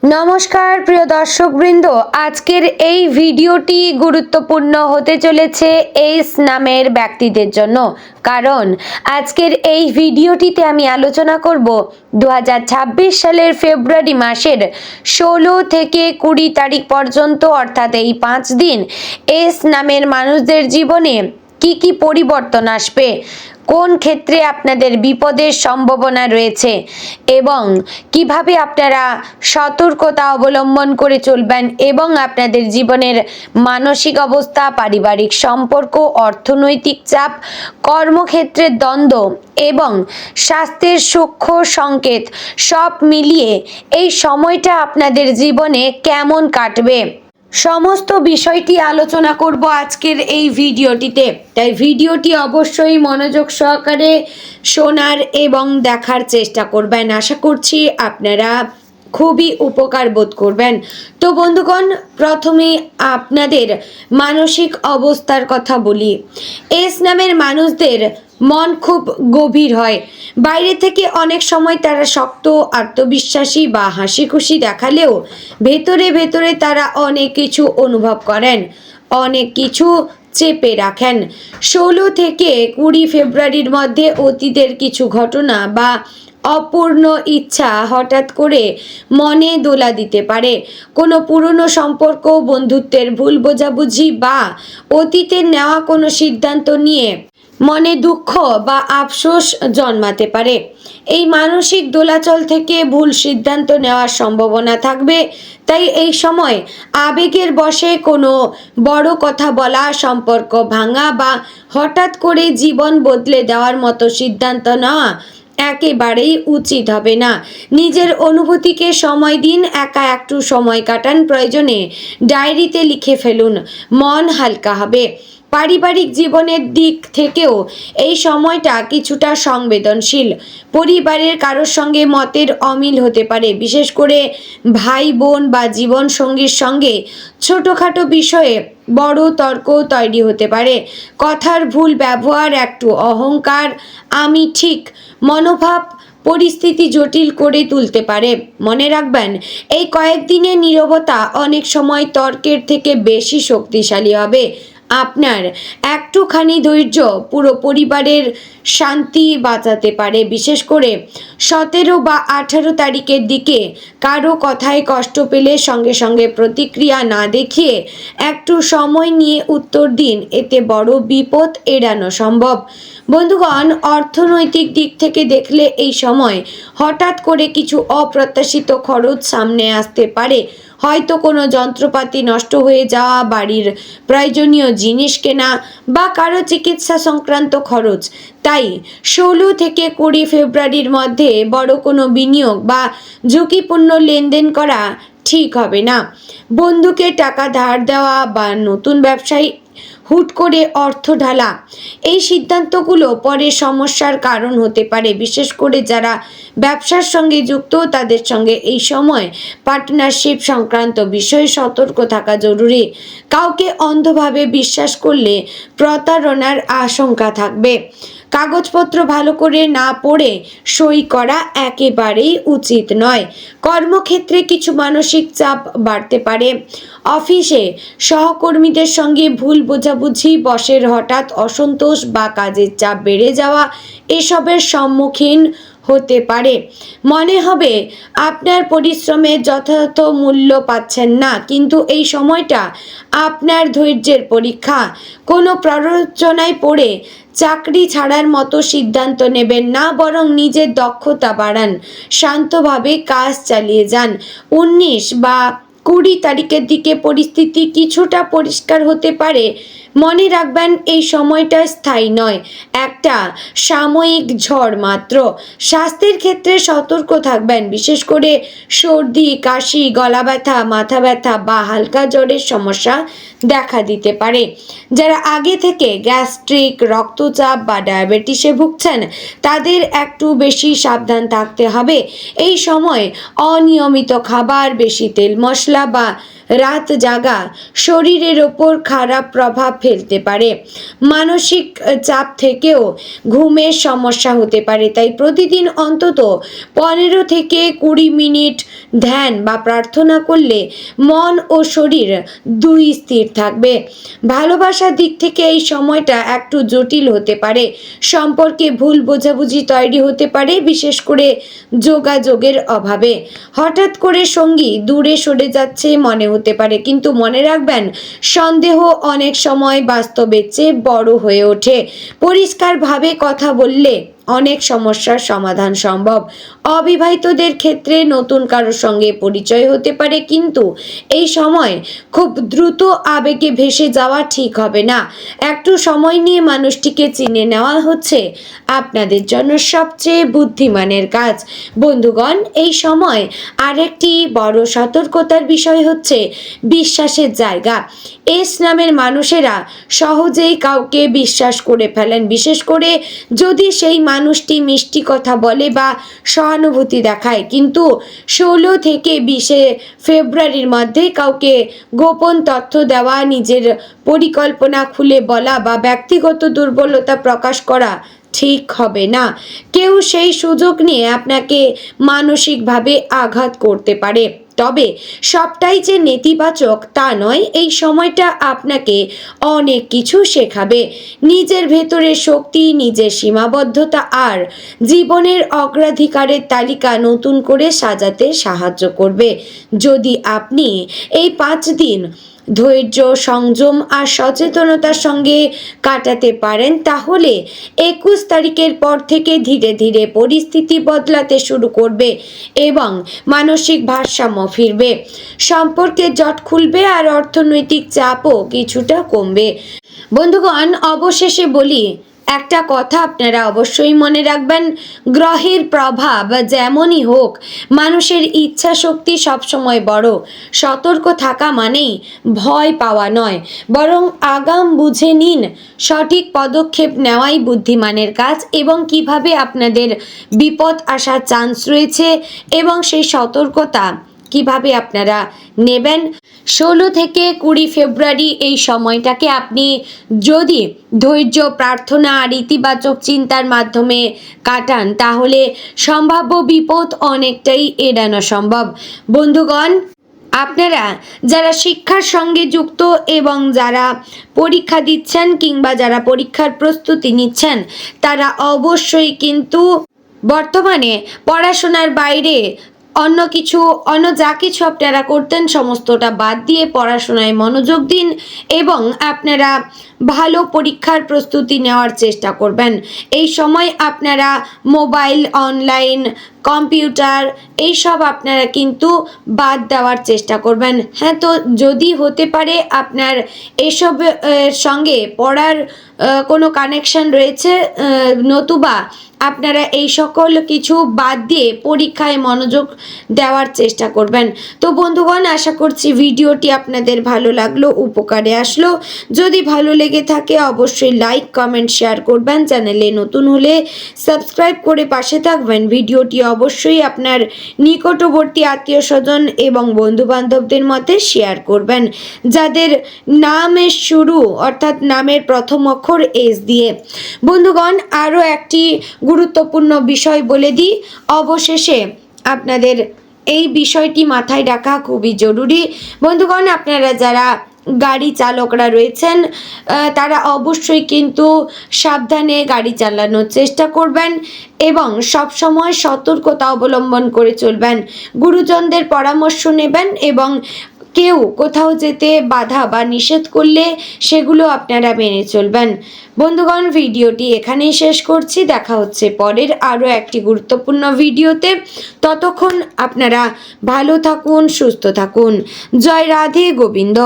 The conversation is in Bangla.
নমস্কার প্রিয় দর্শকবৃন্দ, আজকের এই ভিডিওটি গুরুত্বপূর্ণ হতে চলেছে এস নামের ব্যক্তিদের জন্য। কারণ আজকের এই ভিডিওটিতে আমি আলোচনা করব 2026 সালের ফেব্রুয়ারি মাসের 16 থেকে 20 তারিখ পর্যন্ত, অর্থাৎ এই 5 দিন এস নামের মানুষদের জীবনে কি কি পরিবর্তন আসবে, কোন ক্ষেত্রে আপনাদের বিপদের সম্ভাবনা রয়েছে এবং কিভাবে আপনারা সতর্কতা অবলম্বন করে চলবেন এবং আপনাদের জীবনের মানসিক অবস্থা, পারিবারিক সম্পর্ক, অর্থনৈতিক চাপ, কর্মক্ষেত্রের দ্বন্দ্ব এবং স্বাস্থ্যের সূক্ষ্ম সংকেত সব মিলিয়ে এই সময়টা আপনাদের জীবনে কেমন কাটবে, সমস্ত বিষয়টি আলোচনা করব আজকের এই ভিডিওটিতে। তাই ভিডিওটি অবশ্যই মনোযোগ সহকারে শোনার এবং দেখার চেষ্টা করবেন। আশা করছি আপনারা খুবই উপকার বোধ করবেন। তো বন্ধুগণ, প্রথমে আপনাদের মানসিক অবস্থার কথা বলি। এস নামের মানুষদের মন খুব গভীর হয়। বাইরে থেকে অনেক সময় তারা শক্ত, আত্মবিশ্বাসী বা হাসি খুশি দেখালেও ভেতরে ভেতরে তারা অনেক কিছু অনুভব করেন, অনেক কিছু চেপে রাখেন। 16 থেকে 20 ফেব্রুয়ারির মধ্যে অতীতের কিছু ঘটনা বা অপূর্ণ ইচ্ছা হঠাৎ করে মনে দোলা দিতে পারে। কোনো পুরনো সম্পর্ক, বন্ধুত্বের ভুল বোঝাবুঝি বা অতীতের নেওয়া কোনো সিদ্ধান্ত নিয়ে মনে দুঃখ বা আফসোস জন্মাতে পারে। এই মানসিক দোলাচল থেকে ভুল সিদ্ধান্ত নেওয়ার সম্ভাবনা থাকবে। তাই এই সময় আবেগের বশে কোনো বড় কথা বলা, সম্পর্ক ভাঙা বা হঠাৎ করে জীবন বদলে দেওয়ার মতো সিদ্ধান্ত নেওয়া একেবারেই উচিত হবে না। নিজের অনুভূতিকে সময় দিন, একা একটু সময় কাটান, প্রয়োজনে ডায়েরিতে লিখে ফেলুন, মন হালকা হবে। পারিবারিক জীবনের দিক থেকেও এই সময়টা কিছুটা সংবেদনশীল। পরিবারের কারোর সঙ্গে মতের অমিল হতে পারে, বিশেষ করে ভাই বোন বা জীবন সঙ্গীর সঙ্গে ছোটোখাটো বিষয়ে বড় তর্ক তৈরি হতে পারে। কথার ভুল ব্যবহার, একটু অহংকার, আমি ঠিক মনোভাব পরিস্থিতি জটিল করে তুলতে পারে। মনে রাখবেন, এই কয়েকদিনের নীরবতা অনেক সময় তর্কের থেকে বেশি শক্তিশালী হবে। আপনার একটুখানি ধৈর্য পুরো পরিবারের শান্তি বাঁচাতে পারে। বিশেষ করে 17 বা 18 তারিখের দিকে কারো কথায় কষ্ট পেলে সঙ্গে সঙ্গে প্রতিক্রিয়া না দেখিয়ে একটু সময় নিয়ে উত্তর দিন, এতে বড় বিপদ এড়ানো সম্ভব। বন্ধুগণ, অর্থনৈতিক দিক থেকে দেখলে এই সময় হঠাৎ করে কিছু অপ্রত্যাশিত খরচ সামনে আসতে পারে। হয়তো কোনো যন্ত্রপাতি নষ্ট হয়ে যাওয়া, বাড়ির প্রয়োজনীয় জিনিস কেনা বা কারো চিকিৎসা সংক্রান্ত খরচ। তাই 16 থেকে 20 ফেব্রুয়ারির মধ্যে বড় কোনো বিনিয়োগ বা ঝুঁকিপূর্ণ লেনদেন করা ঠিক হবে না। বন্ধুকে টাকা ধার দেওয়া বা নতুন ব্যবসায় হুট করে অর্থ ঢালা, এই সিদ্ধান্তগুলো পরে সমস্যার কারণ হতে পারে। বিশেষ করে যারা ব্যবসার সঙ্গে যুক্ত, তাদের সঙ্গে এই সময় পার্টনারশিপ সংক্রান্ত বিষয়ে সতর্ক থাকা জরুরি। কাউকে অন্ধভাবে বিশ্বাস করলে প্রতারণার আশঙ্কা থাকবে। কাগজপত্র ভালো করে না পড়ে সই করা একেবারেই উচিত নয়। কর্মক্ষেত্রে কিছু মানসিক চাপ বাড়তে পারে। অফিসে সহকর্মীদের সঙ্গে ভুল বোঝাবুঝি, বসের হঠাৎ অসন্তোষ বা কাজের চাপ বেড়ে যাওয়া, এসবের সম্মুখীন হতে পারে। মনে হবে আপনার পরিশ্রমের যথাযথ মূল্য পাচ্ছেন না, কিন্তু এই সময়টা আপনার ধৈর্যের পরীক্ষা। কোনো প্ররোচনায় পড়ে চাকরি ছাড়ার মতো সিদ্ধান্ত নেবেন না, বরং নিজের দক্ষতা বাড়ান, শান্তভাবে কাজ চালিয়ে যান। 19 বা 20 তারিখের দিকে পরিস্থিতি কিছুটা পরিষ্কার হতে পারে। মনে রাখবেন, এই সময়টা স্থায়ী নয়, একটা সাময়িক ঝড় মাত্র। স্বাস্থ্যের ক্ষেত্রে সতর্ক থাকবেন, বিশেষ করে সর্দি, কাশি, গলা ব্যথা, মাথা ব্যথা বা হালকা জ্বরের সমস্যা দেখা দিতে পারে। যারা আগে থেকে গ্যাস্ট্রিক, রক্তচাপ বা ডায়াবেটিসে ভুগছেন, তাদের একটু বেশি সাবধান থাকতে হবে। এই সময় অনিয়মিত খাবার, বেশি তেল মশলা বা রাত জাগা শরীরের ওপর খারাপ প্রভাব ফেলতে পারে। মানসিক চাপ থেকেও ঘুমের সমস্যা হতে পারে, তাই প্রতিদিন অন্তত 15 থেকে 20 মিনিট ধ্যান বা প্রার্থনা করলে মন ও শরীর দুই স্থির থাকবে। ভালোবাসার দিক থেকে এই সময়টা একটু জটিল হতে পারে, সম্পর্কে ভুল বোঝাবুঝি তৈরি হতে পারে, বিশেষ করে যোগাযোগের অভাবে। হঠাৎ করে সঙ্গী দূরে সরে যাচ্ছে মনে হতে পারে, কিন্তু মনে রাখবেন সন্দেহ অনেক সময় বাস্তবের চেয়ে বড় হয়ে ওঠে। পরিষ্কারভাবে কথা বললে অনেক সমস্যার সমাধান সম্ভব। অবিবাহিতদের ক্ষেত্রে নতুন কারোর সঙ্গে পরিচয় হতে পারে, কিন্তু এই সময় খুব দ্রুত আবেগে ভেসে যাওয়া ঠিক হবে না। একটু সময় নিয়ে মানুষটিকে চিনে নেওয়া হচ্ছে আপনাদের জন্য সবচেয়ে বুদ্ধিমানের কাজ। বন্ধুগণ, এই সময় আরেকটি বড় সতর্কতার বিষয় হচ্ছে বিশ্বাসের জায়গা। এস নামের মানুষেরা সহজেই কাউকে বিশ্বাস করে ফেলেন, বিশেষ করে যদি সেই মানুষটি মিষ্টি কথা বলে বা সহানুভূতি দেখায়। কিন্তু 16 থেকে 20 ফেব্রুয়ারির মধ্যে কাউকে গোপন তথ্য দেওয়া, নিজের পরিকল্পনা খুলে বলা বা ব্যক্তিগত দুর্বলতা প্রকাশ করা ঠিক হবে না। কেউ সেই সুযোগ নিয়ে আপনাকে মানসিকভাবে আঘাত করতে পারে। তবে সবটাই যে নেতিবাচক তা নয়। এই সময়টা আপনাকে অনেক কিছু শেখাবে। নিজের ভেতরের শক্তি, নিজের সীমাবদ্ধতা আর জীবনের অগ্রাধিকারের তালিকা নতুন করে সাজাতে সাহায্য করবে। যদি আপনি এই 5 দিন ধৈর্য, সংযম আর সচেতনতার সঙ্গে কাটাতে পারেন, তাহলে 21 তারিখের পর থেকে ধীরে ধীরে পরিস্থিতি বদলাতে শুরু করবে এবং মানসিক ভারসাম্য ফিরবে। সম্পর্কের জট খুলবে আর অর্থনৈতিক চাপও কিছুটা কমবে। বন্ধুগণ, অবশেষে বলি একটা কথা আপনারা অবশ্যই মনে রাখবেন, গ্রহের প্রভাব যেমনই হোক, মানুষের ইচ্ছা শক্তি সবসময় বড়। সতর্ক থাকা মানেই ভয় পাওয়া নয়, বরং আগাম বুঝে নিন। সঠিক পদক্ষেপ নেওয়াই বুদ্ধিমানের কাজ, এবং কিভাবে আপনাদের বিপদ আসার চান্স রয়েছে এবং সেই সতর্কতা কিভাবে আপনারা নেবেন। 16 থেকে 20 ফেব্রুয়ারি এই সময়টাকে আপনি যদি ধৈর্য, প্রার্থনা আর ইতিবাচক চিন্তার মাধ্যমে কাটান, তাহলে সম্ভাব্য বিপদ অনেকটাই এড়ানো সম্ভব। বন্ধুগণ, আপনারা যারা শিক্ষার সঙ্গে যুক্ত এবং যারা পরীক্ষা দিচ্ছেন কিংবা যারা পরীক্ষার প্রস্তুতি নিচ্ছেন, তারা অবশ্যই কিন্তু বর্তমানে পড়াশোনার বাইরে অন্য যা কিছু আপনারা করতেন সমস্তটা বাদ দিয়ে পড়াশোনায় মনোযোগ দিন এবং আপনারা ভালো পরীক্ষার প্রস্তুতি নেওয়ার চেষ্টা করবেন। এই সময় আপনারা মোবাইল, অনলাইন, কম্পিউটার এইসব আপনারা কিন্তু বাদ দেওয়ার চেষ্টা করবেন। হ্যাঁ, তো যদি হতে পারে আপনার এসব সঙ্গে পড়ার কোনো কানেকশন রয়েছে, নতুবা আপনারা এই সকল কিছু বাদ দিয়ে পরীক্ষায় মনোযোগ দেওয়ার চেষ্টা করবেন। তো বন্ধুগণ, আশা করছি ভিডিওটি আপনাদের ভালো লাগলো, উপকারে আসলো। যদি ভালো লেগে থাকে অবশ্যই লাইক, কমেন্ট, শেয়ার করবেন। চ্যানেলে নতুন হলে সাবস্ক্রাইব করে পাশে থাকবেন। ভিডিওটি অবশ্যই আপনার নিকটবর্তী আত্মীয় স্বজন এবং বন্ধুবান্ধবদের মধ্যে শেয়ার করবেন, যাদের নামের শুরু অর্থাৎ নামের প্রথম অক্ষর এস দিয়ে। বন্ধুগণ, আরও একটি গুরুত্বপূর্ণ বিষয় বলে দিই অবশেষে, আপনাদের এই বিষয়টি মাথায় রাখা খুবই জরুরি। বন্ধুগণ, আপনারা যারা গাড়ি চালকরা রয়েছেন, তারা অবশ্যই কিন্তু সাবধানে গাড়ি চালানোর চেষ্টা করবেন এবং সবসময় সতর্কতা অবলম্বন করে চলবেন। গুরুজনদের পরামর্শ নেবেন এবং কেউ কোথাও যেতে বাধা বা নিষেধ করলে সেগুলো আপনারা মেনে চলবেন। বন্ধুগণ, ভিডিওটি এখানেই শেষ করছি। দেখা হচ্ছে পরের আরও একটি গুরুত্বপূর্ণ ভিডিওতে। ততক্ষণ আপনারা ভালো থাকুন, সুস্থ থাকুন। জয় রাধে গোবিন্দ।